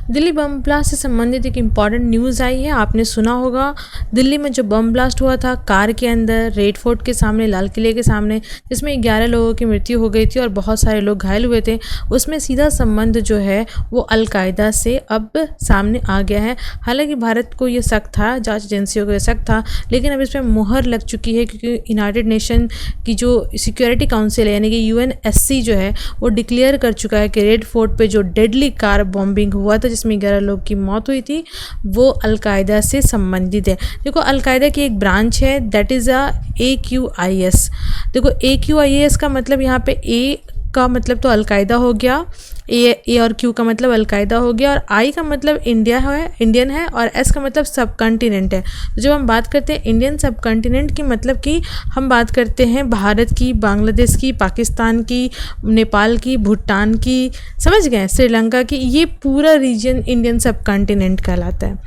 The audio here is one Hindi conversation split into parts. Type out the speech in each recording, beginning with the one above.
दिल्ली बम ब्लास्ट से संबंधित एक इम्पॉर्टेंट न्यूज़ आई है। आपने सुना होगा दिल्ली में जो बम ब्लास्ट हुआ था कार के अंदर, रेड फोर्ट के सामने, लाल किले के सामने, जिसमें 11 लोगों की मृत्यु हो गई थी और बहुत सारे लोग घायल हुए थे। उसमें सीधा संबंध जो है वो अलकायदा से अब सामने आ गया है। हालांकि भारत को ये शक था, जांच एजेंसियों को ये शक था, लेकिन अब इसमें मुहर लग चुकी है क्योंकि यूनाइटेड नेशन की जो सिक्योरिटी काउंसिल है यानी कि UNSC जो है वो डिक्लेयर कर चुका है कि रेड फोर्ट पे जो डेडली कार बॉम्बिंग हुआ था जिसमें 11 लोग की मौत हुई थी वो अलकायदा से संबंधित है। देखो अलकायदा की एक ब्रांच है दैट इज़ AQIS। देखो AQIS का मतलब यहाँ पे A का मतलब तो अलकायदा हो गया, ए और Q का मतलब अलकायदा हो गया, और I का मतलब इंडियन है, और S का मतलब सब कॉन्टिनेंट है। तो जब हम बात करते हैं इंडियन सब कॉन्टिनेंट की, मतलब कि हम बात करते हैं भारत की, बांग्लादेश की, पाकिस्तान की, नेपाल की, भूटान की, समझ गए, श्रीलंका की, ये पूरा रीजन इंडियन सब कॉन्टिनेंट कहलाता है।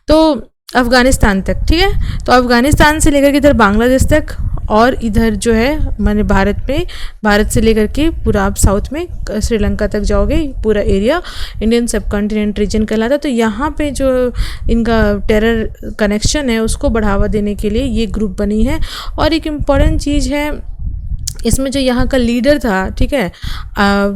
तो अफ़गानिस्तान तक, ठीक है, तो अफ़गानिस्तान से लेकर के इधर बांग्लादेश तक, और इधर जो है माने भारत से लेकर के पूरा आप साउथ में श्रीलंका तक जाओगे, पूरा एरिया इंडियन सब कॉन्टिनेंट रीजन कहलाता है। तो यहाँ पे जो इनका टेरर कनेक्शन है उसको बढ़ावा देने के लिए ये ग्रुप बनी है। और एक इम्पॉर्टेंट चीज़ है इसमें, जो यहाँ का लीडर था, ठीक है,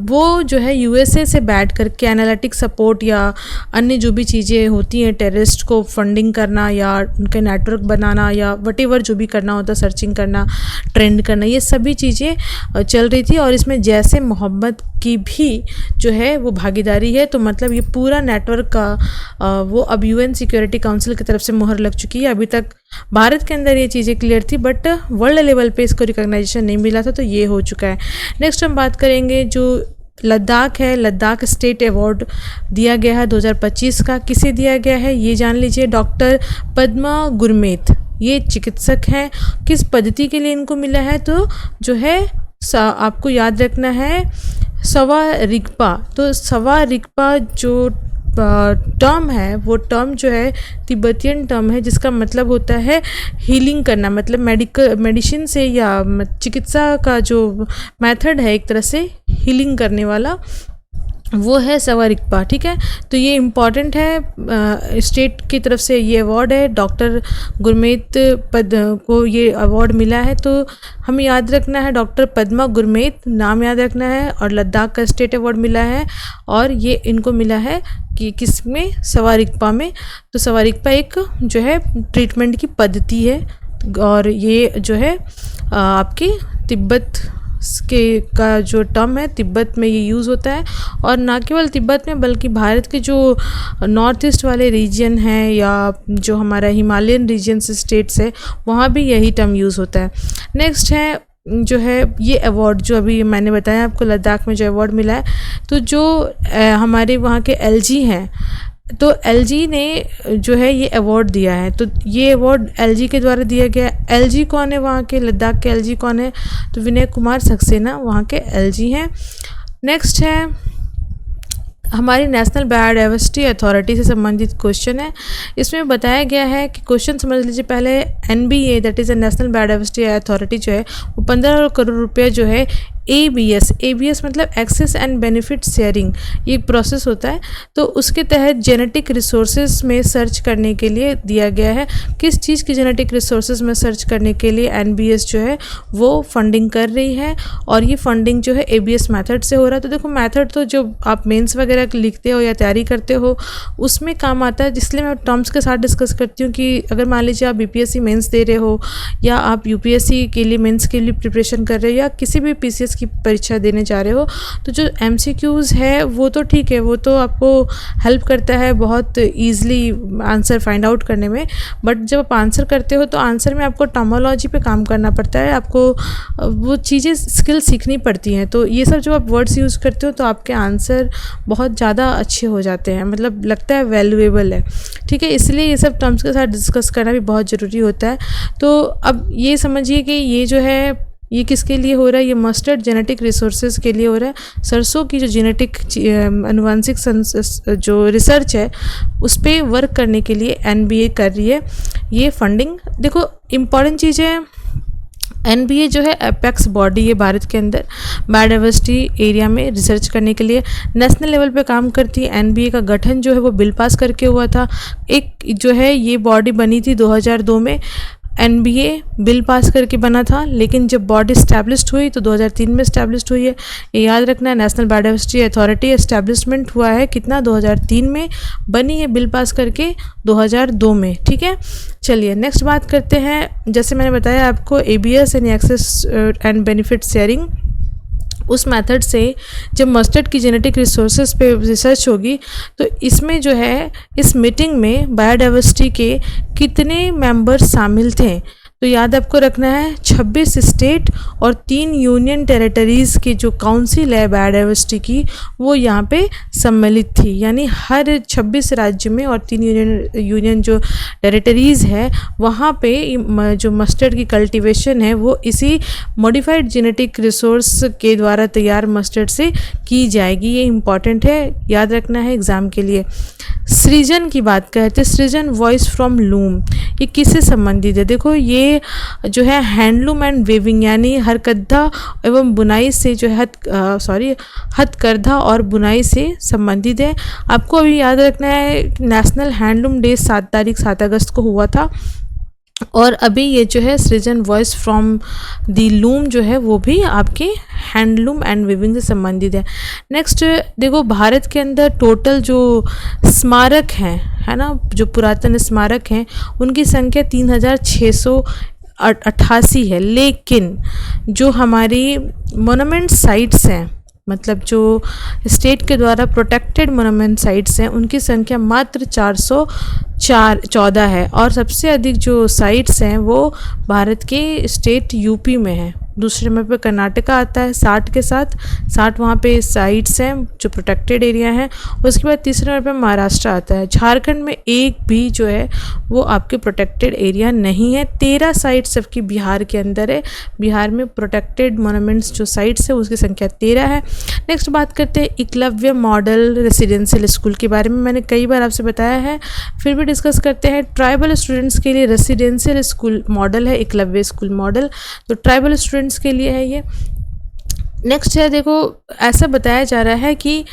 वो जो है USA से बैठ करके एनालिटिक सपोर्ट या अन्य जो भी चीज़ें होती हैं टेररिस्ट को फंडिंग करना या उनके नेटवर्क बनाना या वटेवर जो भी करना होता, सर्चिंग करना, ट्रेंड करना, ये सभी चीज़ें चल रही थी। और इसमें जैसे मोहम्मद की भी जो है वो भागीदारी है। तो मतलब ये पूरा नेटवर्क का वो अब UN सिक्योरिटी काउंसिल की तरफ से मुहर लग चुकी है। अभी तक भारत के अंदर ये चीज़ें क्लियर थी बट वर्ल्ड लेवल पे इसको रिकॉग्नाइजेशन नहीं मिला था, तो ये हो चुका है। नेक्स्ट हम बात करेंगे जो लद्दाख है, लद्दाख स्टेट अवार्ड दिया गया है 2025 का। किसे दिया गया है ये जान लीजिए, डॉक्टर पद्मा गुरमीत, ये चिकित्सक हैं। किस पद्धति के लिए इनको मिला है, तो जो है आपको याद रखना है सवा रिगपा। तो सवा रिगपा जो टर्म है वो टर्म जो है तिब्बतियन टर्म है जिसका मतलब होता है हीलिंग करना, मतलब मेडिसिन से या चिकित्सा का जो मेथड है एक तरह से हीलिंग करने वाला, वो है सवा रिगपा, ठीक है। तो ये इम्पॉर्टेंट है, स्टेट की तरफ से ये अवार्ड है। डॉक्टर गुरमीत को ये अवार्ड मिला है, तो हमें याद रखना है डॉक्टर पद्मा गुरमीत नाम याद रखना है, और लद्दाख का स्टेट अवार्ड मिला है, और ये इनको मिला है कि किस में, सवा रिगपा में। तो सवा रिगपा एक जो है ट्रीटमेंट की पद्धति है, और ये जो है आपकी तिब्बत के का जो टर्म है तिब्बत में ये यूज़ होता है, और ना केवल तिब्बत में बल्कि भारत के जो नॉर्थ ईस्ट वाले रीजन हैं या जो हमारा हिमालयन रीजन से स्टेट्स है वहाँ भी यही टर्म यूज़ होता है। नेक्स्ट है जो है ये अवार्ड जो अभी मैंने बताया आपको, लद्दाख में जो अवार्ड मिला है, तो जो हमारे वहाँ के LG हैं, तो LG ने जो है ये अवार्ड दिया है। तो ये अवार्ड LG के द्वारा दिया गया है। LG कौन है वहाँ के, लद्दाख के LG कौन है, तो विनय कुमार सक्सेना वहाँ के LG हैं। नेक्स्ट है हमारी नेशनल बायोडाइवर्सिटी अथॉरिटी से संबंधित क्वेश्चन है। इसमें बताया गया है कि क्वेश्चन समझ लीजिए पहले, NBA that is a national biodiversity authority जो है वो 15 करोड़ रुपये जो है ABS मतलब एक्सेस एंड बेनिफिट शेयरिंग, ये एक प्रोसेस होता है, तो उसके तहत जेनेटिक रिसोर्सेज में सर्च करने के लिए दिया गया है। किस चीज़ की जेनेटिक रिसोर्सेज में सर्च करने के लिए NBS जो है वो फंडिंग कर रही है, और ये फंडिंग जो है ABS मेथड से हो रहा है। तो देखो मेथड तो जो आप मेंस वगैरह लिखते हो या तैयारी करते हो उसमें काम आता है, इसलिए मैं टर्म्स के साथ डिस्कस करती हूँ कि अगर मान लीजिए आप BPSC मेंस दे रहे हो या आप UPSC के लिए मेंस के लिए प्रिपरेशन कर रहे हो या किसी भी PCS की परीक्षा देने जा रहे हो, तो जो MCQs है वो तो ठीक है, वो तो आपको हेल्प करता है बहुत ईजिली आंसर फाइंड आउट करने में, बट जब आप आंसर करते हो तो आंसर में आपको टर्मोलॉजी पे काम करना पड़ता है, आपको वो चीज़ें स्किल सीखनी पड़ती हैं। तो ये सब जब आप वर्ड्स यूज़ करते हो तो आपके आंसर बहुत ज़्यादा अच्छे हो जाते हैं, मतलब लगता है वैल्यूएबल है, ठीक है। इसलिए ये सब टर्म्स के साथ डिस्कस करना भी बहुत ज़रूरी होता है। तो अब ये समझिए कि ये जो है ये किसके लिए हो रहा है, ये मस्टर्ड जेनेटिक रिसोर्सेज के लिए हो रहा है। सरसों की जो जेनेटिक अनुवांशिक जो रिसर्च है उस पर वर्क करने के लिए NBA कर रही है ये फंडिंग। देखो इम्पॉर्टेंट चीज़ है NBA जो है एपेक्स बॉडी है भारत के अंदर बायोडाइवर्सिटी एरिया में रिसर्च करने के लिए नेशनल लेवल पे काम करती है। NBA का गठन जो है वो बिल पास करके हुआ था। एक जो है ये बॉडी बनी थी 2002 में, NBA बिल पास करके बना था, लेकिन जब बॉडी इस्टेब्लिश्ड हुई तो 2003 में इस्टेब्लिश्ड हुई है। ये याद रखना है, नेशनल बायोडाइवर्सिटी अथॉरिटी इस्टेब्लिशमेंट हुआ है कितना 2003 में, बनी है बिल पास करके 2002 में। ठीक है, चलिए नेक्स्ट बात करते हैं। जैसे मैंने बताया आपको ABS यानी एक्सेस एंड बेनिफिट शेयरिंग, उस मेथड से जब मस्टर्ड की जेनेटिक रिसोर्सेज पे रिसर्च होगी तो इसमें जो है इस मीटिंग में बायोडाइवर्सिटी के कितने मेंबर्स शामिल थे, तो याद आपको रखना है 26 स्टेट और 3 यूनियन टेरिटरीज़ की जो काउंसिल है बायोडाइवर्सिटी की वो यहाँ पे सम्मिलित थी। यानी हर 26 राज्य में और 3 यूनियन जो टेरिटरीज़ है वहाँ पे जो मस्टर्ड की कल्टीवेशन है वो इसी मॉडिफाइड जेनेटिक रिसोर्स के द्वारा तैयार मस्टर्ड से की जाएगी। ये इम्पॉर्टेंट है, याद रखना है एग्ज़ाम के लिए। सृजन की बात करते हैं, सृजन वॉइस फ्रॉम लूम, ये किससे संबंधित है? देखो ये जो है हैंडलूम एंड वेविंग यानी हथकरघा एवं बुनाई से जो है हथकरघा और बुनाई से संबंधित है। आपको अभी याद रखना है नेशनल हैंडलूम डे 7 अगस्त को हुआ था, और अभी ये जो है सृजन वॉइस फ्रॉम दी लूम जो है वो भी आपके हैंडलूम एंड वीविंग से संबंधित है। नेक्स्ट देखो, भारत के अंदर टोटल जो स्मारक हैं, है ना, जो पुरातन स्मारक हैं उनकी संख्या 3688 है, लेकिन जो हमारी मोनूमेंट साइट्स हैं, मतलब जो स्टेट के द्वारा प्रोटेक्टेड मोनूमेंट साइट्स हैं उनकी संख्या मात्र 414 है, और सबसे अधिक जो साइट्स हैं वो भारत के स्टेट यूपी में है। दूसरे नंबर पे कर्नाटका आता है 60 के साथ, 60 वहाँ पे साइट्स हैं जो प्रोटेक्टेड एरिया हैं। उसके बाद तीसरे नंबर पे महाराष्ट्र आता है। झारखंड में एक भी जो है वो आपके प्रोटेक्टेड एरिया नहीं है। 13 साइट्स सबकी बिहार के अंदर है। बिहार में प्रोटेक्टेड मोनूमेंट्स जो साइट्स है उसकी संख्या 13 है। नेक्स्ट बात करते हैं एकलव्य मॉडल रेसिडेंशियल स्कूल के बारे में, मैंने कई बार आपसे बताया है, फिर भी डिस्कस करते हैं। ट्राइबल स्टूडेंट्स के लिए रेसिडेंशियल स्कूल मॉडल है एकलव्य स्कूल मॉडल, तो ट्राइबल स्टूडेंट्स के लिए है ये। नेक्स्ट है, देखो ऐसा बताया जा रहा है कि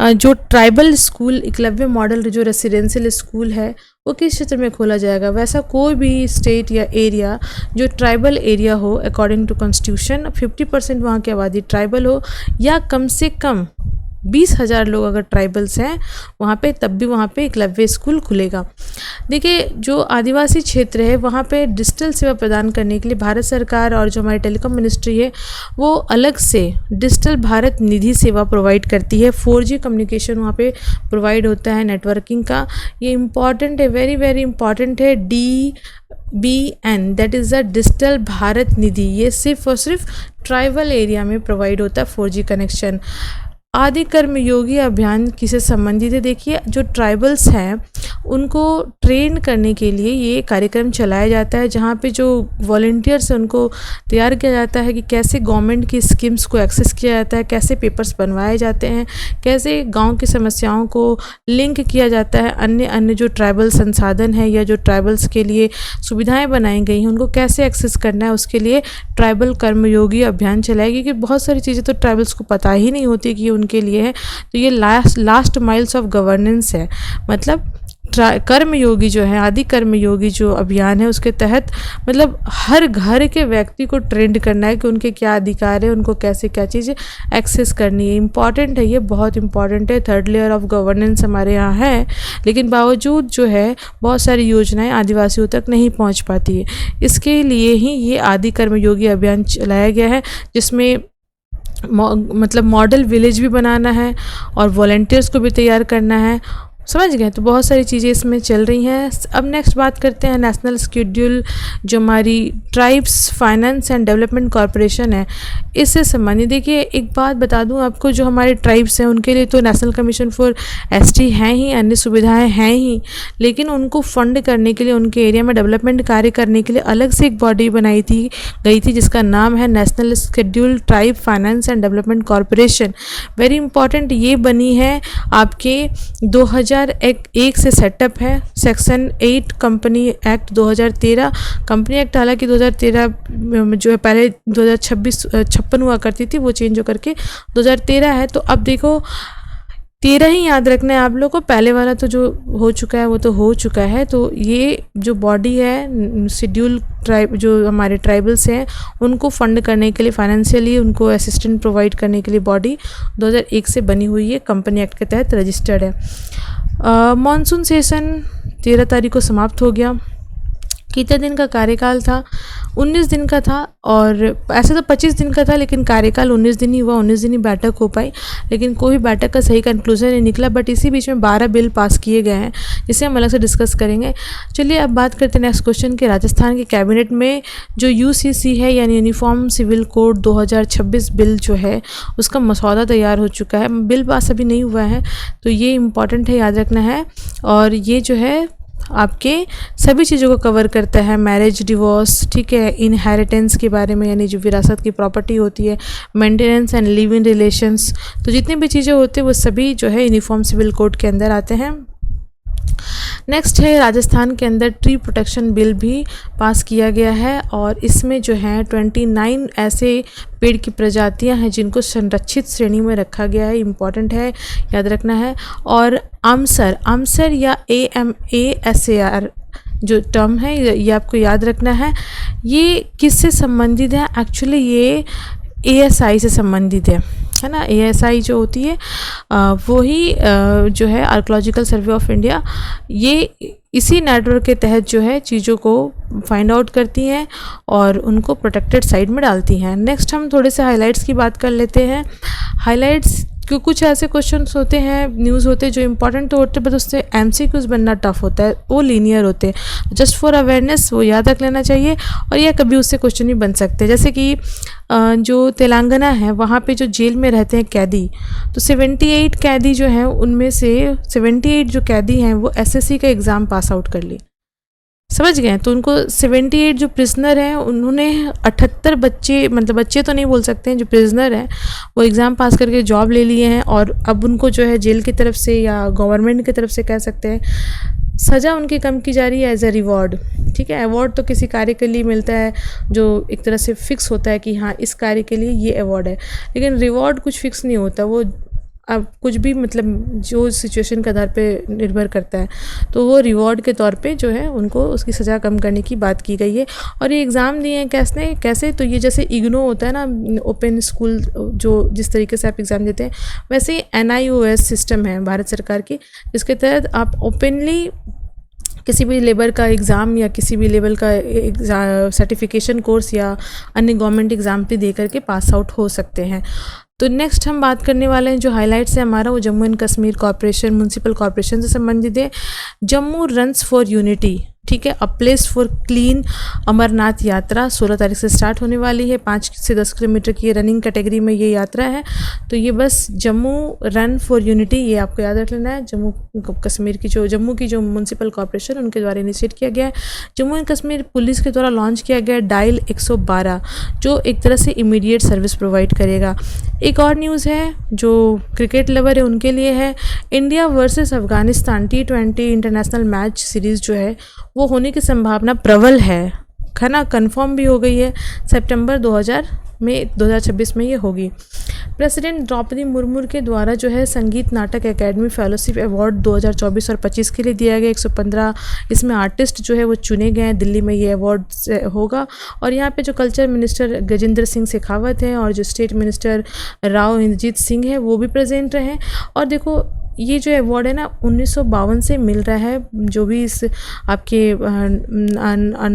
जो ट्राइबल स्कूल एकलव्य मॉडल जो रेसिडेंशियल स्कूल है वो किस क्षेत्र में खोला जाएगा? वैसा कोई भी स्टेट या एरिया जो ट्राइबल एरिया हो, अकॉर्डिंग टू कॉन्स्टिट्यूशन 50% वहाँ की आबादी ट्राइबल हो, या कम से कम 20,000 लोग अगर ट्राइबल्स हैं वहाँ पे, तब भी वहाँ पे एकलव्य स्कूल खुलेगा। देखिए जो आदिवासी क्षेत्र है वहाँ पे डिजिटल सेवा प्रदान करने के लिए भारत सरकार और जो हमारी टेलीकॉम मिनिस्ट्री है वो अलग से डिजिटल भारत निधि सेवा प्रोवाइड करती है। 4G कम्युनिकेशन वहाँ पे प्रोवाइड होता है, नेटवर्किंग का। ये इम्पॉर्टेंट है, वेरी वेरी इंपॉर्टेंट है। DBN that is the digital Bharat Nidhi, ये सिर्फ और सिर्फ ट्राइबल एरिया में प्रोवाइड होता है 4G कनेक्शन। आदि कर्मयोगी अभियान किससे संबंधित है? देखिए जो ट्राइबल्स हैं उनको ट्रेन करने के लिए ये कार्यक्रम चलाया जाता है, जहाँ पे जो वॉलंटियर्स हैं उनको तैयार किया जाता है कि कैसे गवर्नमेंट की स्कीम्स को एक्सेस किया जाता है, कैसे पेपर्स बनवाए जाते हैं, कैसे गांव की समस्याओं को लिंक किया जाता है अन्य जो ट्राइबल संसाधन है या जो ट्राइबल्स के लिए सुविधाएँ बनाई गई हैं उनको कैसे एक्सेस करना है। उसके लिए ट्राइबल कर्मयोगी अभियान चलाएगी, क्योंकि बहुत सारी चीज़ें तो ट्राइबल्स को पता ही नहीं होती कि उनके लिए है। तो ये लास्ट माइल्स ऑफ गवर्नेंस है, मतलब कर्मयोगी जो है, आदि कर्मयोगी जो अभियान है उसके तहत मतलब हर घर के व्यक्ति को ट्रेंड करना है कि उनके क्या अधिकार है, उनको कैसे क्या चीज़ें एक्सेस करनी है। इम्पॉर्टेंट है, ये बहुत इंपॉर्टेंट है। 3rd लेयर ऑफ गवर्नेंस हमारे यहाँ है, लेकिन बावजूद जो है बहुत सारी योजनाएं आदिवासियों तक नहीं पहुँच पाती है। इसके लिए ही ये आदि कर्मयोगी अभियान चलाया गया है, जिसमें मतलब मॉडल विलेज भी बनाना है और वॉलंटियर्स को भी तैयार करना है। समझ गए? तो बहुत सारी चीज़ें इसमें चल रही हैं। अब नेक्स्ट बात करते हैं नेशनल शेड्यूल जो हमारी tribes finance and development corporation है, इससे संबंधित। देखिए एक बात बता दूं आपको, जो हमारे ट्राइब्स हैं उनके लिए तो नेशनल कमीशन फॉर ST हैं ही, अन्य सुविधाएं हैं ही, लेकिन उनको फंड करने के लिए, उनके एरिया में डेवलपमेंट कार्य करने के लिए अलग से एक बॉडी बनाई गई थी जिसका नाम है national schedule tribe finance and development corporation. Very important, ये बनी है आपके 2000 2001 से सेटअप है। Section 8 company act 2013, company act हालांकि 2013 जो है पहले 2056 हुआ करती थी, वो चेंज हो करके 2013 है। तो अब देखो 13 ही याद रखना है आप लोग को, पहले वाला तो जो हो चुका है वो तो हो चुका है। तो ये जो बॉडी है शेड्यूल ट्राइब, जो हमारे ट्राइबल्स हैं उनको फंड करने के लिए, फाइनेंशियली उनको असिस्टेंट प्रोवाइड करने के लिए बॉडी 2001 से बनी हुई है, कंपनी एक्ट के तहत रजिस्टर्ड है। मॉनसून सेशन 13 तारीख को समाप्त हो गया। कितने दिन का कार्यकाल था? 19 दिन का था, और ऐसे तो 25 दिन का था लेकिन कार्यकाल 19 दिन ही हुआ, 19 दिन ही बैठक हो पाई, लेकिन कोई बैठक का सही कंक्लूजन नहीं निकला। बट इसी बीच में 12 बिल पास किए गए हैं, जिसे हम अलग से डिस्कस करेंगे। चलिए अब बात करते हैं नेक्स्ट क्वेश्चन के। राजस्थान के कैबिनेट में जो यूसीसी है यानी यूनिफॉर्म सिविल कोड 2026 बिल जो है उसका मसौदा तैयार हो चुका है। बिल पास अभी नहीं हुआ है, तो ये इम्पॉर्टेंट है, याद रखना है। और ये जो है आपके सभी चीज़ों को कवर करता है, मैरिज, डिवोर्स, ठीक है, इनहेरिटेंस के बारे में यानी जो विरासत की प्रॉपर्टी होती है, maintenance and live in relations, तो जितनी भी चीज़ें होती हैं वो सभी जो है यूनिफॉर्म सिविल कोड के अंदर आते हैं। नेक्स्ट है राजस्थान के अंदर ट्री प्रोटेक्शन बिल भी पास किया गया है, और इसमें जो है 29 ऐसे पेड़ की प्रजातियां हैं जिनको संरक्षित श्रेणी में रखा गया है, इम्पॉर्टेंट है, याद रखना है। और आमसर या AMASAR जो टर्म है ये आपको याद रखना है। ये किससे संबंधित है? एक्चुअली ये ASI से संबंधित है ना। ASI जो होती है वो ही जो है आर्कोलॉजिकल सर्वे ऑफ इंडिया, ये इसी नेटवर्क के तहत जो है चीज़ों को फाइंड आउट करती हैं और उनको प्रोटेक्टेड साइट में डालती हैं। नेक्स्ट हम थोड़े से हाइलाइट्स की बात कर लेते हैं। हाइलाइट्स क्यों, कुछ ऐसे क्वेश्चंस होते हैं, न्यूज़ होते हैं जो इंपॉर्टेंट तो होते हैं, बट उससे MCQs बनना टफ होता है, वो लीनियर होते हैं। जस्ट फॉर अवेयरनेस वो याद रख लेना चाहिए, और यह कभी उससे क्वेश्चन भी बन सकते हैं। जैसे कि जो तेलंगाना है वहाँ पे जो जेल में रहते हैं कैदी, तो 78 कैदी जो हैं उनमें से 78 जो कैदी हैं वो SSC का एग्ज़ाम पास आउट कर लिए, समझ गए। तो उनको 78 जो प्रिजनर हैं उन्होंने 78 बच्चे, मतलब बच्चे तो नहीं बोल सकते हैं, जो प्रिजनर हैं वो एग्ज़ाम पास करके जॉब ले लिए हैं, और अब उनको जो है जेल की तरफ से या गवर्नमेंट की तरफ से कह सकते हैं सज़ा उनकी कम की जा रही है एज अ रिवॉर्ड, ठीक है। अवार्ड तो किसी कार्य के लिए मिलता है जो एक तरह से फिक्स होता है कि हाँ इस कार्य के लिए ये अवार्ड है, लेकिन रिवॉर्ड कुछ फिक्स नहीं होता, वो अब कुछ भी मतलब जो सिचुएशन के आधार पे निर्भर करता है। तो वो रिवॉर्ड के तौर पे जो है उनको उसकी सज़ा कम करने की बात की गई है। और ये एग्ज़ाम दिए हैं कैसे, तो ये जैसे इग्नो होता है ना, ओपन स्कूल, जो जिस तरीके से आप एग्ज़ाम देते हैं, वैसे ही NIOS सिस्टम है भारत सरकार की, जिसके तहत आप ओपनली किसी भी लेवल का एग्ज़ाम या किसी भी लेवल का सर्टिफिकेशन कोर्स या अन्य गवर्नमेंट एग्ज़ाम पे दे करके पास आउट हो सकते हैं। तो नेक्स्ट हम बात करने वाले हैं, जो हाइलाइट्स है हमारा वो Jammu and Kashmir corporation, municipal corporation से संबंधित है। जम्मू रन्स फॉर यूनिटी, ठीक है, a place for clean Amarnath Yatra 16 तारीख से स्टार्ट होने वाली है। 5 से 10 किलोमीटर की रनिंग कैटेगरी में ये यात्रा है। तो ये बस जम्मू रन फॉर यूनिटी, ये आपको याद रख लेना है। जम्मू कश्मीर की जो म्यूनसिपल कॉरपोरेशन उनके द्वारा इनिशिएट किया गया है। जम्मू एंड कश्मीर पुलिस के द्वारा लॉन्च किया गया डायल 112, जो एक तरह से इमीडिएट सर्विस प्रोवाइड करेगा। एक और न्यूज़ है जो क्रिकेट लवर है उनके लिए है। India versus Afghanistan T20 international match series जो है वो होने की संभावना प्रबल है ना, कंफर्म भी हो गई है। सितंबर 2026 में ये होगी। प्रेसिडेंट द्रौपदी मुर्मू के द्वारा जो है संगीत नाटक एकेडमी फेलोशिप अवार्ड 2024 और 25 के लिए दिया गया। 115 इसमें आर्टिस्ट जो है वो चुने गए हैं। दिल्ली में ये अवार्ड होगा, और यहाँ पे जो कल्चर मिनिस्टर गजेंद्र सिंह शेखावत हैं और जो स्टेट मिनिस्टर राव इंद्रजीत सिंह है वो भी प्रेजेंट रहे। और देखो ये जो अवार्ड है ना 1952 से मिल रहा है, जो भी इस आपके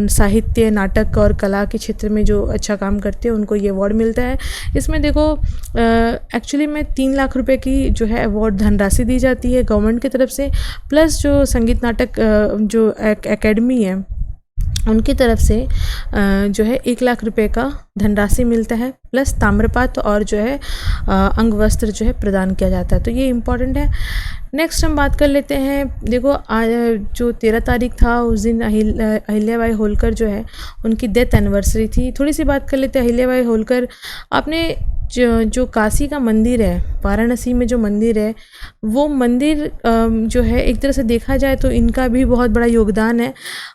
साहित्य, नाटक और कला के क्षेत्र में जो अच्छा काम करते हैं उनको ये अवार्ड मिलता है। इसमें देखो एक्चुअली में 3 लाख रुपए की जो है अवार्ड धनराशि दी जाती है गवर्नमेंट की तरफ से, प्लस जो संगीत नाटक जो एकेडमी है उनकी तरफ से जो है 1 लाख रुपए का धनराशि मिलता है, प्लस ताम्रपात्र और जो है अंग वस्त्र जो है प्रदान किया जाता है। तो ये इम्पॉर्टेंट है। नेक्स्ट हम बात कर लेते हैं, देखो जो 13 तारीख था उस दिन अहिल्याबाई होलकर जो है उनकी डेथ एनिवर्सरी थी। थोड़ी सी बात कर लेते हैं अहिल्याबाई होलकर। आपने जो काशी का मंदिर है, वाराणसी में जो मंदिर है, वो मंदिर जो है एक तरह से देखा जाए तो इनका भी बहुत बड़ा योगदान है।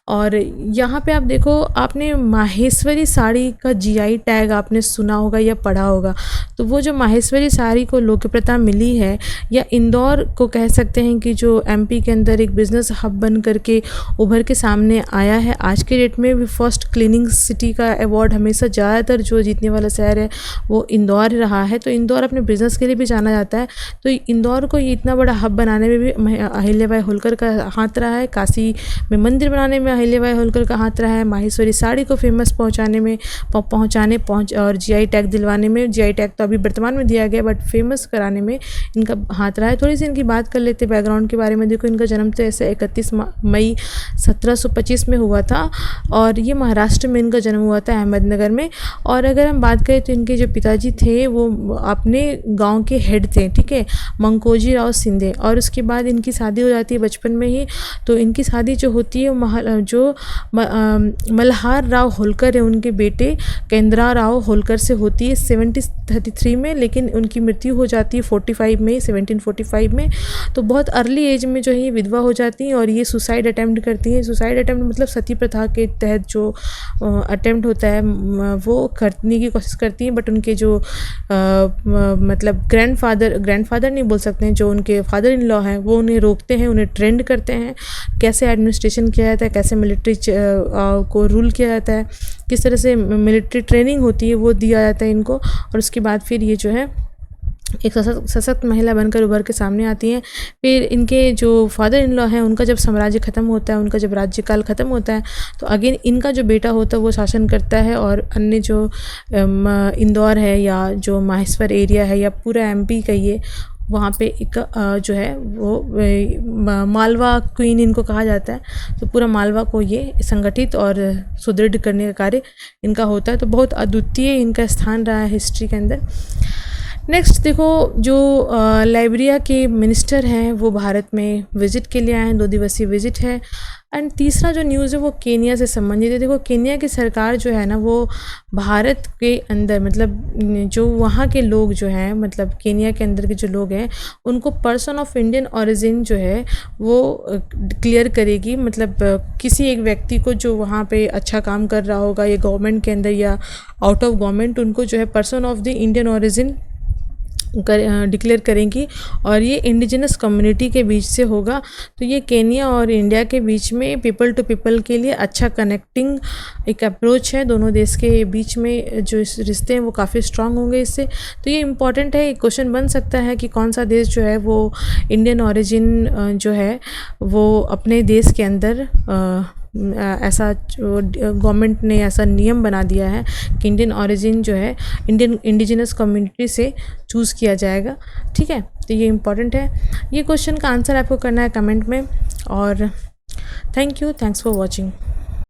और यहाँ पे आप देखो, आपने माहेश्वरी साड़ी का जीआई टैग आपने सुना होगा या पढ़ा होगा। तो वो जो माहेश्वरी साड़ी को लोकप्रियता मिली है, या इंदौर को कह सकते हैं कि जो एमपी के अंदर एक बिज़नेस हब बन करके उभर के सामने आया है। आज के डेट में भी फर्स्ट क्लीनिंग सिटी का अवार्ड हमेशा ज़्यादातर जो जीतने वाला शहर है वो इंदौर रहा है। तो इंदौर अपने बिज़नेस के लिए भी जाना जाता है। तो इंदौर को ये इतना बड़ा हब बनाने में भी अहिल्याबाई होलकर का हाथ रहा है। काशी में मंदिर बनाने में अहिल्याबाई होलकर का हाथ रहा है। माहेश्वरी साड़ी को फेमस पहुंचाने में और जीआई टैग दिलवाने में, जीआई टैग तो अभी वर्तमान में दिया गया बट फेमस कराने में इनका हाथ रहा है। थोड़ी सी इनकी बात कर लेते बैकग्राउंड के बारे में। देखो, इनका जन्म तो ऐसे 31 मई 1725 में हुआ था और ये महाराष्ट्र में इनका जन्म हुआ था, अहमदनगर में। और अगर हम बात करें तो इनके जो पिताजी थे वो अपने गांव के हेड थे, ठीक है, मंकोजी राव सिंधे। और उसके बाद इनकी शादी हो जाती है बचपन में ही। तो इनकी शादी जो होती है मल्हार राव होलकर है उनके बेटे केंद्रा राव होलकर से होती है 1733 में, लेकिन उनकी मृत्यु हो जाती है 1745 में। तो बहुत अर्ली एज में जो है ये विधवा हो जाती हैं और ये सुसाइड अटैम्प्ट करती हैं। सुसाइड अटैम्प्ट मतलब सती प्रथा के तहत जो अटैम्प्ट होता है वो करने की कोशिश करती हैं। बट उनके जो मतलब ग्रैंडफादर नहीं बोल सकते हैं, जो उनके फादर इन लॉ हैं वो उन्हें रोकते हैं, उन्हें ट्रेंड करते हैं कैसे एडमिनिस्ट्रेशन किया जाता है, कैसे मिलिट्री को रूल किया जाता है, किस तरह से मिलिट्री ट्रेनिंग होती है वो दिया जाता है इनको। और उसके बाद फिर ये जो है एक सशक्त महिला बनकर उभर के सामने आती हैं। फिर इनके जो फादर इन लॉ हैं उनका जब साम्राज्य ख़त्म होता है, उनका जब राज्यकाल ख़त्म होता है, तो अगेन इनका जो बेटा होता है वो शासन करता है। और अन्य जो इंदौर है या जो माहेश्वर एरिया है या पूरा एमपी कहिए, वहाँ पे एक जो है वो मालवा क्वीन इनको कहा जाता है। तो पूरा मालवा को ये संगठित और सुदृढ़ करने का कार्य इनका होता है। तो बहुत अद्वितीय इनका स्थान रहा है हिस्ट्री के अंदर। नेक्स्ट देखो, जो लाइब्रेरिया के मिनिस्टर हैं वो भारत में विज़िट के लिए आए हैं, 2 दिवसीय विज़िट है। एंड तीसरा जो न्यूज़ है वो केनिया से संबंधित है। देखो, केनिया की सरकार जो है ना वो भारत के अंदर मतलब जो वहाँ के लोग जो हैं, मतलब केनिया के अंदर के जो लोग हैं उनको पर्सन ऑफ इंडियन ओरिजिन जो है वो क्लियर करेगी। मतलब किसी एक व्यक्ति को जो वहाँ पे अच्छा काम कर रहा होगा या गवर्नमेंट के अंदर या आउट ऑफ गवर्नमेंट, उनको जो है person of the Indian origin declare करेंगी। और ये इंडिजिनस कम्युनिटी के बीच से होगा। तो ये केनिया और इंडिया के बीच में पीपल टू पीपल के लिए अच्छा कनेक्टिंग एक अप्रोच है। दोनों देश के बीच में जो रिश्ते हैं वो काफ़ी स्ट्रांग होंगे इससे। तो ये इम्पॉर्टेंट है। एक क्वेश्चन बन सकता है कि कौन सा देश जो है वो इंडियन ओरिजिन जो है वो अपने देश के अंदर ऐसा गवर्नमेंट ने ऐसा नियम बना दिया है कि इंडियन ओरिजिन जो है इंडियन इंडिजिनस कम्युनिटी से चूज़ किया जाएगा, ठीक है। तो ये इम्पॉर्टेंट है। ये क्वेश्चन का आंसर आपको करना है कमेंट में। और थैंक्स फॉर वॉचिंग।